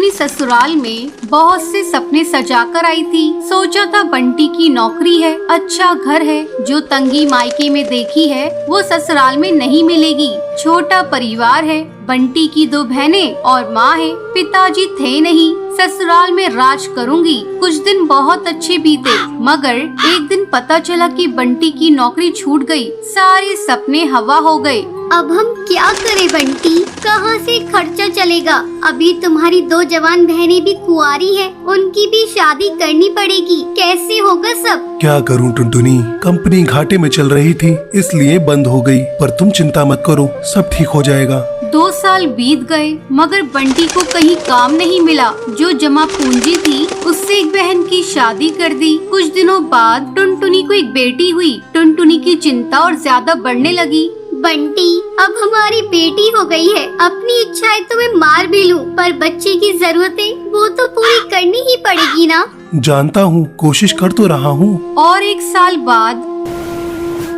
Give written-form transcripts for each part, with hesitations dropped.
टुनटुनी ससुराल में बहुत से सपने सजा कर आई थी। सोचा था बंटी की नौकरी है, अच्छा घर है, जो तंगी मायके में देखी है वो ससुराल में नहीं मिलेगी। छोटा परिवार है, बंटी की 2 बहनें और माँ है, पिताजी थे नहीं, ससुराल में राज करूंगी। कुछ दिन बहुत अच्छे बीते, मगर एक दिन पता चला कि बंटी की नौकरी छूट गई। सारे सपने हवा हो गए। अब हम क्या करें बंटी, कहाँ से खर्चा चलेगा? अभी तुम्हारी 2 जवान बहनें भी कुंवारी हैं, उनकी भी शादी करनी पड़ेगी, कैसे होगा सब? क्या करूं टुनटुनी, कंपनी घाटे में चल रही थी इसलिए बंद हो गई, पर तुम चिंता मत करो, सब ठीक हो जाएगा। 2 साल बीत गए मगर बंटी को कहीं काम नहीं मिला। जो जमा पूंजी थी उससे एक बहन की शादी कर दी। कुछ दिनों बाद टुनटुनी को एक बेटी हुई। टुनटुनी की चिंता और ज्यादा बढ़ने लगी। बंटी, अब हमारी बेटी हो गई है, अपनी इच्छाएं तो मैं मार भी लूं, पर बच्चे की जरूरतें वो तो पूरी करनी ही पड़ेगी ना। जानता हूँ, कोशिश कर तो रहा हूँ। और 1 साल बाद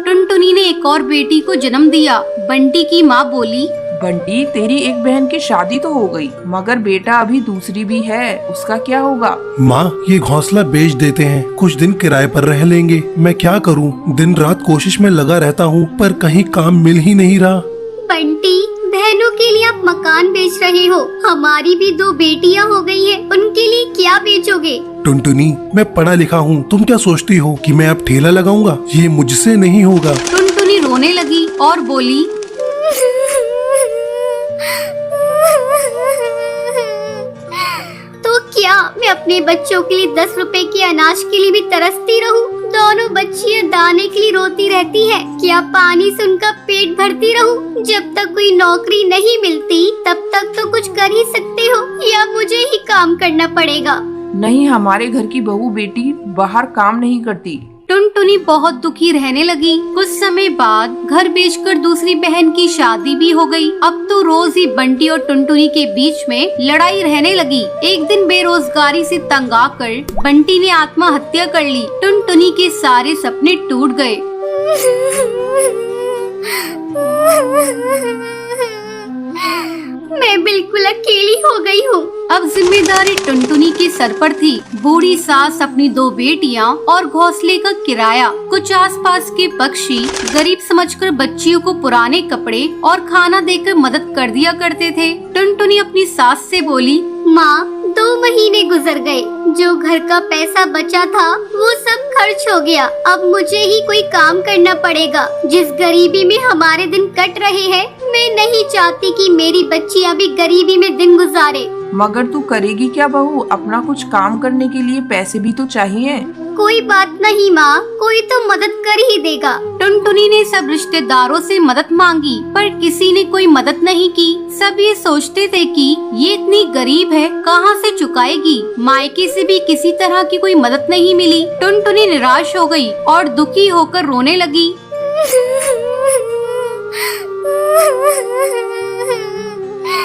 टुनटुनी ने एक और बेटी को जन्म दिया। बंटी की माँ बोली, बंटी, तेरी एक बहन की शादी तो हो गई, मगर बेटा अभी दूसरी भी है, उसका क्या होगा? माँ, ये घोंसला बेच देते हैं, कुछ दिन किराए पर रह लेंगे। मैं क्या करूँ, दिन रात कोशिश में लगा रहता हूँ, पर कहीं काम मिल ही नहीं रहा। बंटी, बहनों के लिए आप मकान बेच रहे हो, हमारी भी 2 बेटियां हो गई है, उनके लिए क्या बेचोगे? टुनटुनी, मैं पढ़ा लिखा हूँ, तुम क्या सोचती हो कि मैं अब ठेला लगाऊंगा? ये मुझसे नहीं होगा। टुनटुनी रोने लगी और बोली, तो क्या मैं अपने बच्चों के लिए 10 रुपए के अनाज के लिए भी तरसती रहूं? दोनों बच्चियां दाने के लिए रोती रहती है, क्या पानी से उनका पेट भरती रहूं? जब तक कोई नौकरी नहीं मिलती तब तक तो कुछ कर ही सकते हो, या मुझे ही काम करना पड़ेगा? नहीं, हमारे घर की बहू बेटी बाहर काम नहीं करती। टुनटुनी बहुत दुखी रहने लगी। कुछ समय बाद घर बेचकर दूसरी बहन की शादी भी हो गई। अब तो रोज ही बंटी और टुनटुनी के बीच में लड़ाई रहने लगी। एक दिन बेरोजगारी से तंग आकर बंटी ने आत्महत्या कर ली। टुनटुनी के सारे सपने टूट गए। मैं बिल्कुल अकेली हो गई हूँ। अब जिम्मेदारी टुनटुनी के सर पर थी। बूढ़ी सास, अपनी 2 बेटियां और घोंसले का किराया। कुछ आसपास के पक्षी गरीब समझकर बच्चियों को पुराने कपड़े और खाना देकर मदद कर दिया करते थे। टुनटुनी अपनी सास से बोली, माँ, 2 महीने गुजर गए, जो घर का पैसा बचा था वो सब खर्च हो गया। अब मुझे ही कोई काम करना पड़ेगा। जिस गरीबी में हमारे दिन कट रहे हैं, मैं नहीं चाहती कि मेरी बच्चियाँ भी गरीबी में दिन गुजारे। मगर तू करेगी क्या बहू? अपना कुछ काम करने के लिए पैसे भी तो चाहिए। कोई बात नहीं माँ, कोई तो मदद कर ही देगा। टुनटुनी ने सब रिश्तेदारों से मदद मांगी, पर किसी ने कोई मदद नहीं की। सब ये सोचते थे कि ये इतनी गरीब है, कहाँ से चुकाएगी। मायके से भी किसी तरह की कोई मदद नहीं मिली। टुनटुनी निराश हो गई और दुखी होकर रोने लगी।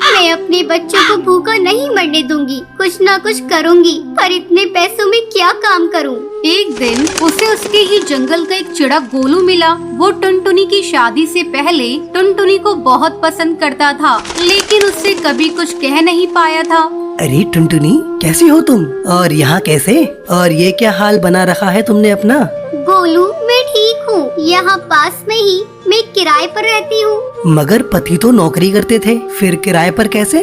मैं अपने बच्चों को भूखा नहीं मरने दूंगी, कुछ ना कुछ करूंगी, पर इतने पैसों में क्या काम करूं? एक दिन उसे उसके ही जंगल का एक चिड़ा गोलू मिला। वो टुनटुनी की शादी से पहले टुनटुनी को बहुत पसंद करता था, लेकिन उससे कभी कुछ कह नहीं पाया था। अरे टुनटुनी, कैसी हो तुम? और यहाँ कैसे? और ये क्या हाल बना रखा है तुमने अपना? गोलू, मैं ठीक हूँ, यहाँ पास में ही मैं किराए पर रहती हूँ। मगर पति तो नौकरी करते थे, फिर किराए पर कैसे?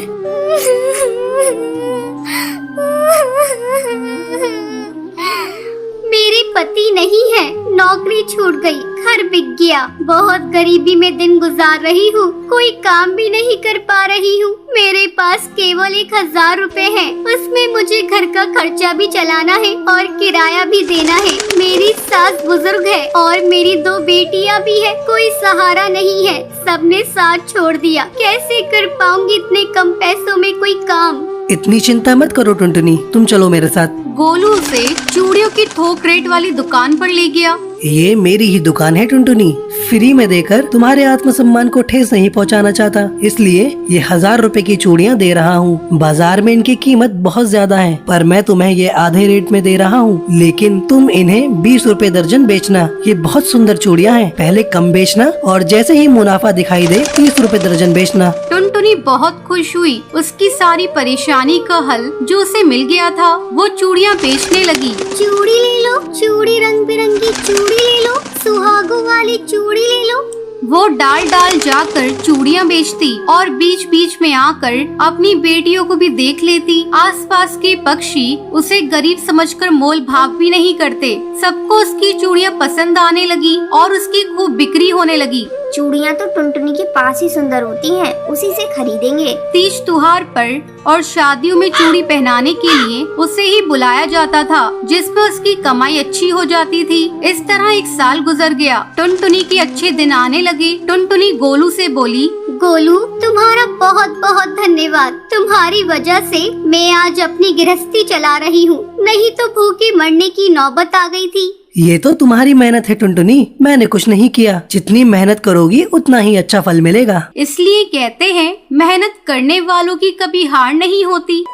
मेरे पति नहीं है, नौकरी छूट गई, घर बिक गया, बहुत गरीबी में दिन गुजार रही हूँ, कोई काम भी नहीं कर पा रही हूँ। मेरे पास केवल 1000 रुपए है, उसमें मुझे घर का खर्चा भी चलाना है और किराया भी देना है। मेरी सास बुजुर्ग है और मेरी 2 बेटियाँ भी है, कोई सहारा नहीं है, सबने साथ छोड़ दिया। कैसे कर पाऊंगी इतने कम पैसों में कोई काम? इतनी चिंता मत करो टुनटुनी, तुम चलो मेरे साथ। गोलू उसे चूड़ियों की थोक रेट वाली दुकान पर ले गया। ये मेरी ही दुकान है टुनटुनी। फ्री में देकर तुम्हारे आत्मसम्मान को ठेस नहीं पहुंचाना चाहता, इसलिए ये 1000 रुपए की चूड़ियां दे रहा हूँ। बाजार में इनकी कीमत बहुत ज्यादा है, पर मैं तुम्हें ये आधे रेट में दे रहा हूँ। लेकिन तुम इन्हें 20 रुपए दर्जन बेचना। ये बहुत सुंदर चूड़ियां हैं, पहले कम बेचना और जैसे ही मुनाफा दिखाई दे 30 रुपए दर्जन बेचना। टुनटुनी बहुत खुश हुई। उसकी सारी परेशानी का हल जो उसे मिल गया था, वो चूड़ियाँ बेचने लगी। चूड़ी ले लो, चूड़ी रंग बिरंगी चूड़ी ले लो, सुहागों वाली चूड़ी ले लो। वो डाल डाल जाकर चूड़ियाँ बेचती और बीच बीच में आकर अपनी बेटियों को भी देख लेती। आसपास के पक्षी उसे गरीब समझकर मोल भाव भी नहीं करते। सबको उसकी चूड़ियाँ पसंद आने लगी और उसकी खूब बिक्री होने लगी। चूड़ियाँ तो टुनटुनी के पास ही सुंदर होती हैं, उसी से खरीदेंगे। तीज त्योहार पर और शादियों में चूड़ी पहनाने के लिए उसे ही बुलाया जाता था, जिसमें उसकी कमाई अच्छी हो जाती थी। इस तरह 1 साल गुजर गया। टुनटुनी के अच्छे दिन आने लगे। टुनटुनी गोलू से बोली, गोलू, तुम्हारा बहुत बहुत धन्यवाद। तुम्हारी वजह से मैं आज अपनी गृहस्थी चला रही हूँ, नहीं तो भूखे मरने की नौबत आ गई थी। ये तो तुम्हारी मेहनत है टुनटुनी, मैंने कुछ नहीं किया। जितनी मेहनत करोगी उतना ही अच्छा फल मिलेगा। इसलिए कहते हैं मेहनत करने वालों की कभी हार नहीं होती।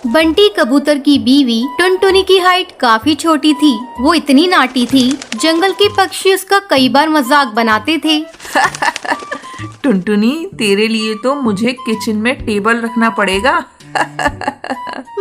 बंटी कबूतर की बीवी टुनटुनी की हाइट काफी छोटी थी। वो इतनी नाटी थी, जंगल के पक्षी उसका कई बार मजाक बनाते थे। टुनटुनी, तेरे लिए तो मुझे किचन में टेबल रखना पड़ेगा।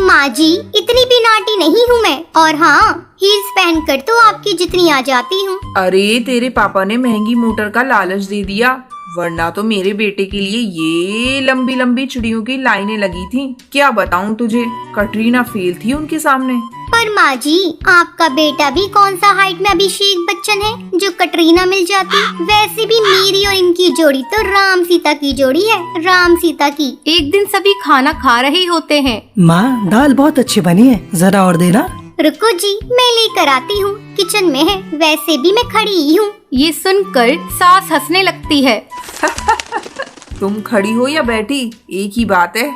माँ जी, इतनी भी नाटी नहीं हूँ मैं। और हाँ, हील्स पहनकर तो आपकी जितनी आ जाती हूँ। अरे, तेरे पापा ने महंगी मोटर का लालच दे दिया, वरना तो मेरे बेटे के लिए ये लंबी लंबी चिड़ियों की लाइनें लगी थी। क्या बताऊं तुझे, कटरीना फेल थी उनके सामने। पर माँ जी, आपका बेटा भी कौन सा हाइट में अभिषेक बच्चन है जो कटरीना मिल जाती। वैसे भी मेरी और इनकी जोड़ी तो राम सीता की जोड़ी है, राम सीता की। एक दिन सभी खाना खा रहे होते हैं। माँ, दाल बहुत अच्छी बनी है, जरा और देना। रुको जी, मैं लेकर आती हूँ, किचन में है। वैसे भी मैं खड़ी ही हूँ। ये सुनकर सास हंसने लगती है। तुम खड़ी हो या बैठी, एक ही बात है।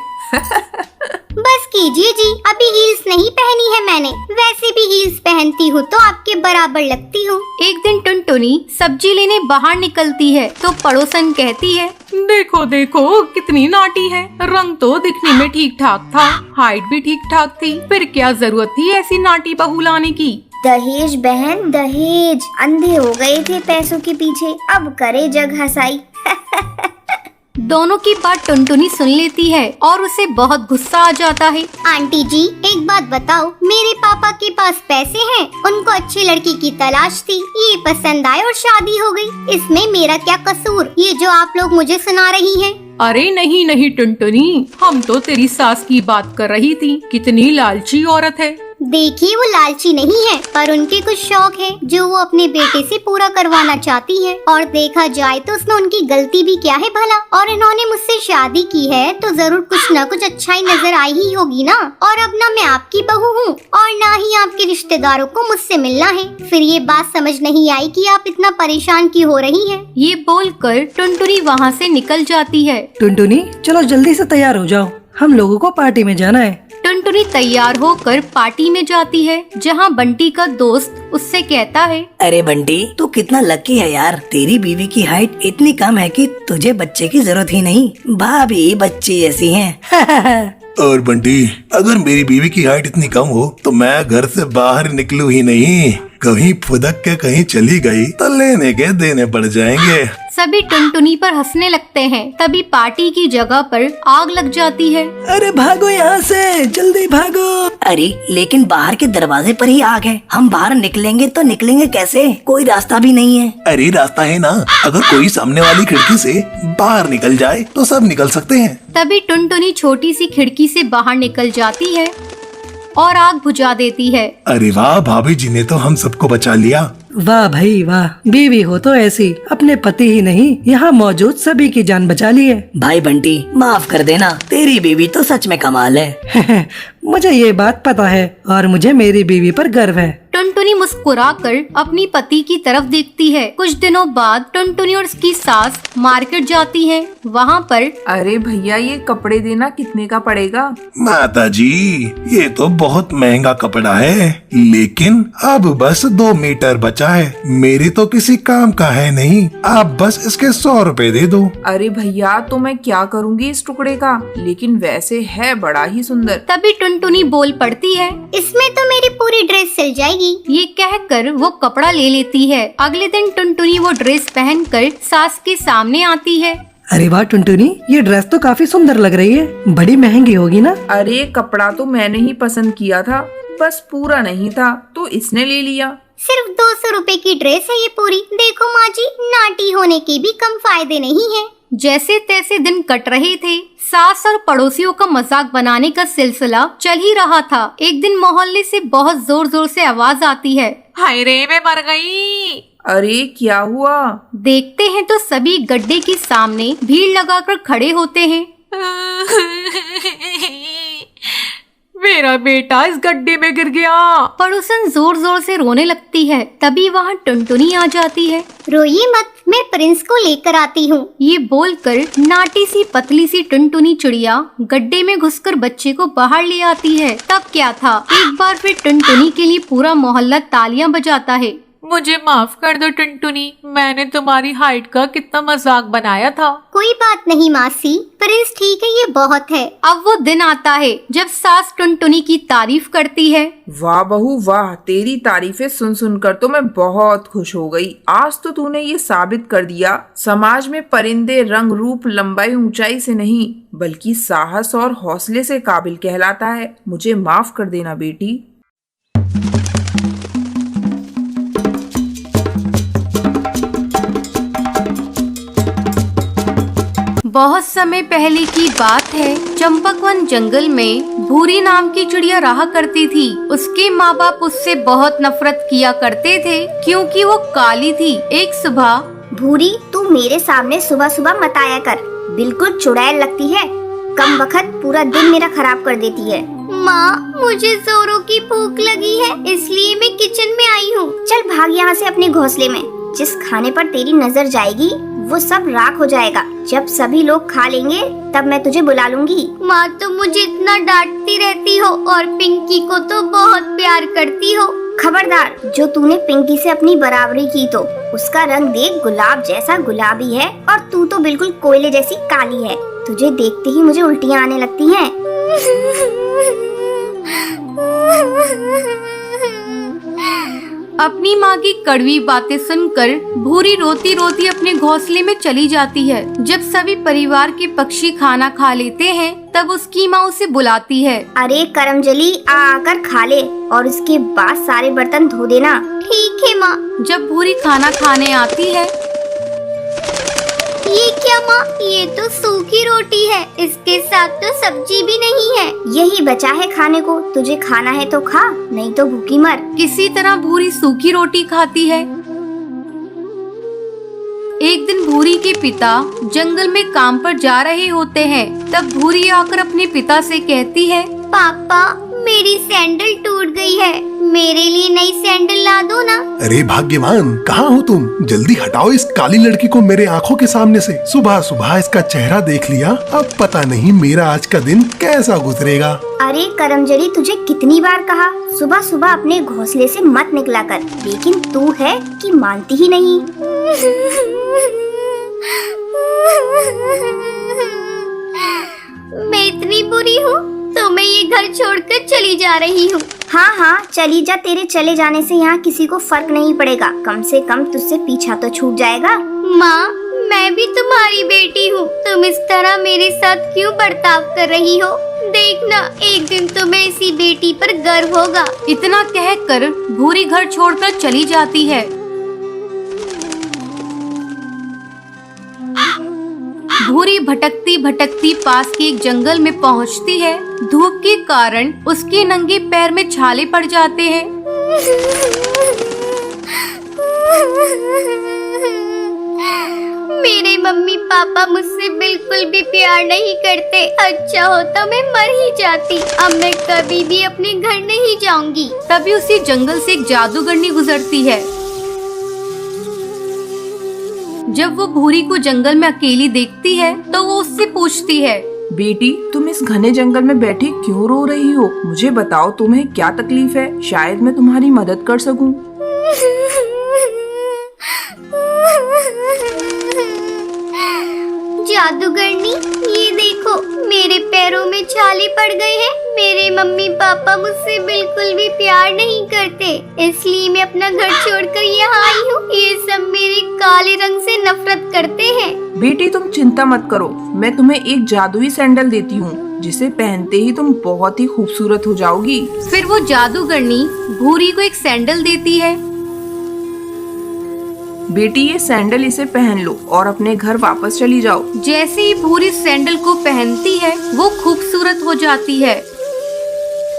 बस कीजिए जी, अभी हील्स नहीं पहनी है मैंने। वैसे भी हील्स पहनती हूँ तो आपके बराबर लगती हूँ। एक दिन टुनटुनी सब्जी लेने बाहर निकलती है तो पड़ोसन कहती है, देखो देखो कितनी नाटी है। रंग तो दिखने में ठीक ठाक था, हाइट भी ठीक ठाक थी, फिर क्या जरूरत थी ऐसी नाटी बहू लाने की। दहेज बहन दहेज, अंधे हो गए थे पैसों के पीछे, अब करे जग हंसाई। दोनों की बात टुनटुनी सुन लेती है और उसे बहुत गुस्सा आ जाता है। आंटी जी, एक बात बताओ, मेरे पापा के पास पैसे हैं, उनको अच्छी लड़की की तलाश थी, ये पसंद आए और शादी हो गई। इसमें मेरा क्या कसूर, ये जो आप लोग मुझे सुना रही हैं? अरे नहीं नहीं टुनटुनी, हम तो तेरी सास की बात कर रही थी। कितनी लालची औरत है। देखिए, वो लालची नहीं है, पर उनके कुछ शौक है जो वो अपने बेटे से पूरा करवाना चाहती है। और देखा जाए तो उसमें उनकी गलती भी क्या है भला। और इन्होंने मुझसे शादी की है तो जरूर कुछ न कुछ अच्छाई नजर आई ही होगी ना। और अब ना मैं आपकी बहू हूँ और ना ही आपके रिश्तेदारों को मुझसे मिलना है। फिर ये बात समझ नहीं आई कि आप इतना परेशान क्यों हो रही हैं। ये बोलकर टुनटुनी वहाँ से निकल जाती है। टुनटुनी, चलो जल्दी से तैयार हो जाओ, हम लोगों को पार्टी में जाना है। टुनटुनी तैयार होकर पार्टी में जाती है, जहाँ बंटी का दोस्त उससे कहता है, अरे बंटी, तू कितना लकी है यार। तेरी बीवी की हाइट इतनी कम है कि तुझे बच्चे की जरूरत ही नहीं, भाभी बच्चे ऐसी हैं। और बंटी, अगर मेरी बीवी की हाइट इतनी कम हो तो मैं घर से बाहर निकलूं ही नहीं। कहीं फुदक के कहीं चली गई तो लेने के देने पड़ जाएंगे। सभी टुनटुनी पर हंसने लगते हैं। तभी पार्टी की जगह पर आग लग जाती है। अरे भागो यहाँ से, जल्दी भागो। अरे लेकिन बाहर के दरवाजे पर ही आग है, हम बाहर निकलेंगे तो निकलेंगे कैसे? कोई रास्ता भी नहीं है। अरे रास्ता है ना, अगर कोई सामने वाली खिड़की से बाहर निकल जाए तो सब निकल सकते हैं। तभी टुनटुनी छोटी सी खिड़की से बाहर निकल जाती है और आग बुझा देती है। अरे वाह, भाभी जी ने तो हम सबको बचा लिया। वाह भाई वाह, बीवी हो तो ऐसी, अपने पति ही नहीं यहाँ मौजूद सभी की जान बचा ली है। भाई बंटी, माफ कर देना, तेरी बीवी तो सच में कमाल है। मुझे ये बात पता है और मुझे मेरी बीवी पर गर्व है। टुनटुनी मुस्कुराकर अपनी पति की तरफ देखती है। कुछ दिनों बाद टुनटुनी और उसकी सास मार्केट जाती हैं। वहाँ पर अरे भैया, ये कपड़े देना कितने का पड़ेगा? माता जी, ये तो बहुत महंगा कपड़ा है, लेकिन अब बस 2 मीटर बचा है। मेरे तो किसी काम का है नहीं, आप बस इसके 100 रुपए दे दो। अरे भैया, तो मैं क्या करूँगी इस टुकड़े का? लेकिन वैसे है बड़ा ही सुंदर। तभी टुनटुनी बोल पड़ती है, इसमें तो मेरी पूरी ड्रेस सिल जाएगी। ये कहकर वो कपड़ा ले लेती है। अगले दिन टुनटुनी वो ड्रेस पहनकर सास के सामने आती है। अरे वाह टुनटुनी, ये ड्रेस तो काफी सुंदर लग रही है, बड़ी महंगी होगी ना? अरे कपड़ा तो मैंने ही पसंद किया था, बस पूरा नहीं था तो इसने ले लिया। सिर्फ 200 रुपए की ड्रेस है ये पूरी। देखो माँ जी, नाटी होने के भी कम फायदे नहीं है। जैसे तैसे दिन कट रहे थे। सास और पड़ोसियों का मजाक बनाने का सिलसिला चल ही रहा था। एक दिन मोहल्ले से बहुत जोर जोर से आवाज आती है, हाय रे, मैं मर गई। अरे क्या हुआ? देखते हैं तो सभी गड्ढे के सामने भीड़ लगाकर खड़े होते हैं। मेरा बेटा इस गड्ढे में गिर गया। पड़ोसन जोर जोर से रोने लगती है। तभी वहाँ टुनटुनी आ जाती है। रोइए मत, मैं प्रिंस को लेकर आती हूँ। ये बोलकर नाटी सी पतली सी टुनटुनी चिड़िया गड्ढे में घुसकर बच्चे को बाहर ले आती है। तब क्या था, एक बार फिर टुनटुनी के लिए पूरा मोहल्ला तालियां बजाता है। मुझे माफ कर दो टुनटुनी, मैंने तुम्हारी हाइट का कितना मजाक बनाया था। कोई बात नहीं मासी, प्रिंस ठीक है, ये बहुत है। अब वो दिन आता है जब सास टुनटुनी की तारीफ करती है। वाह बहू वाह, तेरी तारीफें सुन सुनकर तो मैं बहुत खुश हो गई। आज तो तूने ये साबित कर दिया, समाज में परिंदे रंग रूप लंबाई ऊंचाई से नहीं बल्कि साहस और हौसले से काबिल कहलाता है। मुझे माफ कर देना बेटी। बहुत समय पहले की बात है। चंपकवन जंगल में भूरी नाम की चिड़िया रहा करती थी। उसके माँ बाप उससे बहुत नफरत किया करते थे क्योंकि वो काली थी। एक सुबह, भूरी, तू मेरे सामने सुबह सुबह मत आया कर, बिल्कुल चुड़ैल लगती है। कम वक्त पूरा दिन मेरा खराब कर देती है। माँ, मुझे जोरों की भूख लगी है, इसलिए मैं किचन में आई हूँ। चल भाग यहाँ से अपने घोंसले में। जिस खाने पर तेरी नजर जाएगी वो सब राख हो जाएगा। जब सभी लोग खा लेंगे तब मैं तुझे बुला लूंगी। माँ, तो मुझे इतना डांटती रहती हो और पिंकी को तो बहुत प्यार करती हो। खबरदार, जो तूने पिंकी से अपनी बराबरी की तो उसका रंग देख, गुलाब जैसा गुलाबी है और तू तो बिल्कुल कोयले जैसी काली है। तुझे देखते ही मुझे उल्टियाँ आने लगती हैं। अपनी माँ की कड़वी बातें सुनकर भूरी रोती रोती अपने घोंसले में चली जाती है। जब सभी परिवार के पक्षी खाना खा लेते हैं तब उसकी माँ उसे बुलाती है। अरे करमजली, आकर खा ले और उसके बाद सारे बर्तन धो देना। ठीक है माँ। जब भूरी खाना खाने आती है, ये क्या माँ, ये तो सूखी रोटी है, इसके साथ तो सब्जी भी नहीं है। यही बचा है खाने को, तुझे खाना है तो खा, नहीं तो भूखी मर। किसी तरह भूरी सूखी रोटी खाती है। एक दिन भूरी के पिता जंगल में काम पर जा रहे होते हैं। तब भूरी आकर अपने पिता से कहती है, पापा, मेरी सैंडल टूट गई है, मेरे लिए नई सैंडल ला दो ना। अरे भाग्यवान, कहाँ हो तुम? जल्दी हटाओ इस काली लड़की को मेरे आंखों के सामने से। सुबह सुबह इसका चेहरा देख लिया, अब पता नहीं मेरा आज का दिन कैसा गुजरेगा। अरे करमजली, तुझे कितनी बार कहा सुबह सुबह अपने घोंसले से मत निकला कर, लेकिन तू है कि मानती ही नहीं। मैं इतनी बुरी हूँ तो मैं ये घर छोड़कर चली जा रही हूँ। हाँ हाँ, चली जा, तेरे चले जाने से यहाँ किसी को फर्क नहीं पड़ेगा। कम से कम तुझसे पीछा तो छूट जाएगा। माँ, मैं भी तुम्हारी बेटी हूँ, तुम इस तरह मेरे साथ क्यों बर्ताव कर रही हो? देखना, एक दिन तुम्हें इसी बेटी पर गर्व होगा। इतना कहकर भूरी घर छोड़कर चली जाती है। भूरी भटकती भटकती पास के एक जंगल में पहुंचती है। धूप के कारण उसके नंगे पैर में छाले पड़ जाते हैं। मेरे मम्मी पापा मुझसे बिल्कुल भी प्यार नहीं करते। अच्छा होता मैं मर ही जाती। अब मैं कभी भी अपने घर नहीं जाऊंगी। तभी उसी जंगल से एक जादूगरनी गुजरती है। जब वो भूरी को जंगल में अकेली देखती है तो वो उससे पूछती है, बेटी, तुम इस घने जंगल में बैठी क्यों रो रही हो? मुझे बताओ तुम्हें क्या तकलीफ है, शायद मैं तुम्हारी मदद कर सकूं। जादूगरनी, ये देखो मेरे पैरों में छाले पड़ गए हैं। मेरे मम्मी पापा मुझसे बिल्कुल भी प्यार नहीं करते, इसलिए मैं अपना घर छोड़कर यहाँ आई हूँ। ये सब मेरे काले रंग से नफरत करते हैं। बेटी तुम चिंता मत करो, मैं तुम्हें एक जादुई सैंडल देती हूँ, जिसे पहनते ही तुम बहुत ही खूबसूरत हो जाओगी। फिर वो जादूगरनी भूरी को एक सैंडल देती है। बेटी ये सैंडल इसे पहन लो और अपने घर वापस चली जाओ। जैसे ही भूरी सैंडल को पहनती है वो खूबसूरत हो जाती है।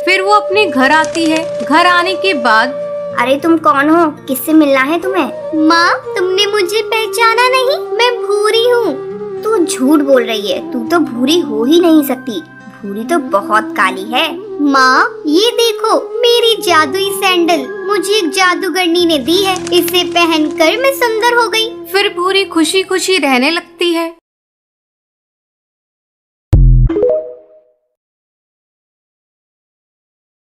फिर वो अपने घर आती है। घर आने के बाद, अरे तुम कौन हो? किससे मिलना है तुम्हें? माँ, तुमने मुझे पहचाना नहीं? मैं भूरी हूँ। तू झूठ बोल रही है, तू तो भूरी हो ही नहीं सकती। भूरी तो बहुत काली है। माँ, ये देखो मेरी जादुई सैंडल मुझे एक जादूगरनी ने दी है। इसे पहनकर मैं सुंदर हो गई। फिर भूरी खुशी खुशी रहने लगती है।